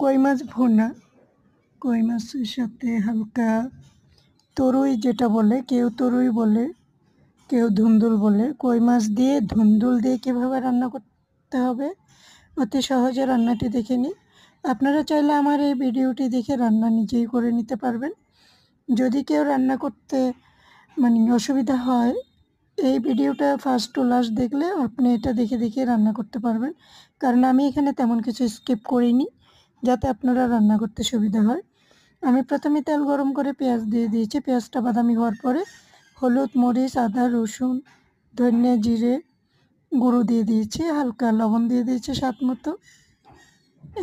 কই মাছ ভুনা, কই মাছের সাথে হালকা তরুই যেটা বলে, কেউ তরুই বলে, কেউ ধুন্দুল বলে। কই মাছ দিয়ে ধুন্দুল দিয়ে কীভাবে রান্না করতে হবে অতি সহজে রান্নাটি দেখে নিই। আপনারা চাইলে আমার এই ভিডিওটি দেখে রান্না নিজেই করে নিতে পারবেন। যদি কেউ রান্না করতে অসুবিধা হয়, এই ভিডিওটা ফার্স্ট টু লাস্ট দেখলে আপনি এটা দেখে দেখে রান্না করতে পারবেন, কারণ আমি এখানে তেমন কিছু স্কিপ করিনি, যাতে আপনারা রান্না করতে সুবিধা হয়। আমি প্রথমে তেল গরম করে পেঁয়াজ দিয়ে দিয়েছি। পেঁয়াজটা বাদামি হওয়ার পরে হলুদ, মরিচ, আদা, রসুন, ধনিয়া, জিরে গুঁড়ো দিয়ে দিয়েছি, হালকা লবণ দিয়ে দিয়েছি স্বাদ মতো।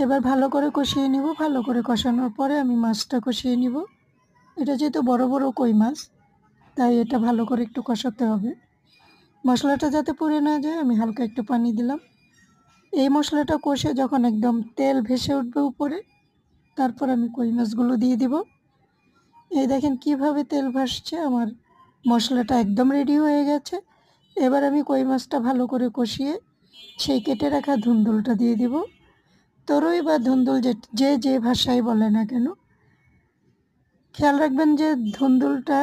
এবার ভালো করে কষিয়ে নিব। ভালো করে কষানোর পরে আমি মাছটা কষিয়ে নিব। এটা যেহেতু বড় বড় কই মাছ, তাই এটা ভালো করে একটু কষাতে হবে। মশলাটা যাতে পুড়ে না যায়, আমি হালকা একটু পানি দিলাম। এই মশলাটা কষে যখন একদম তেল ভেসে উঠবে উপরে, তারপর আমি কই মাছগুলো দিয়ে দিব। এই দেখেন কিভাবে তেল ভাসছে, আমার মশলাটা একদম রেডি হয়ে গেছে। এবার আমি কই মাছটা ভালো করে কষিয়ে সেই কেটে রাখা ধুন্দুলটা দিয়ে দিব। তরুই বা ধুন্দুল যে যে ভাষায় বলে না কেন, খেয়াল রাখবেন যে ধুন্দুলটা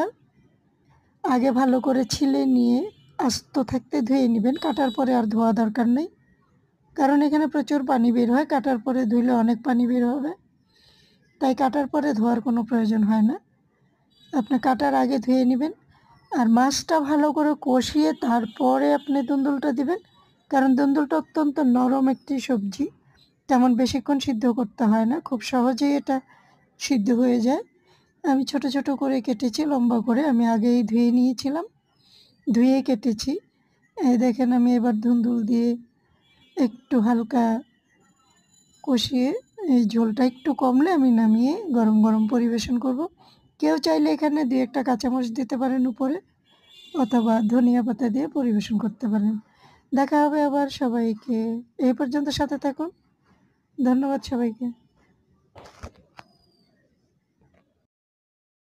আগে ভালো করে ছিলে নিয়ে আস্ত থাকতে ধুয়ে নেবেন। কাটার পরে আর ধোয়া দরকার নেই, কারণ এখানে প্রচুর পানি বের হয়। কাটার পরে ধুলে অনেক পানি বের হবে, তাই কাটার পরে ধোয়ার কোনো প্রয়োজন হয় না। আপনি কাটার আগে ধুয়ে নেবেন। আর মাছটা ভালো করে কষিয়ে তারপরে আপনি ধুন্দুলটা দিবেন, কারণ ধুন্দুলটা অত্যন্ত নরম একটি সবজি, তেমন বেশিক্ষণ সিদ্ধ করতে হয় না, খুব সহজেই এটা সিদ্ধ হয়ে যায়। আমি ছোট ছোট করে কেটেছি, লম্বা করে আমি আগেই ধুয়ে নিয়েছিলাম, ধুয়ে কেটেছি। এই দেখেন আমি এবার ধুন্দুল দিয়ে একটু হালকা কষিয়ে, এই ঝোলটা একটু কমলে আমি নামিয়ে গরম গরম পরিবেশন করব। কেউ চাইলে এখানে 2-1টা কাঁচামরিচ দিতে পারেন উপরে, অথবা ধনিয়া পাতা দিয়ে পরিবেশন করতে পারেন। দেখা হবে আবার। সবাইকে এই পর্যন্ত সাথে থাকুন। ধন্যবাদ সবাইকে।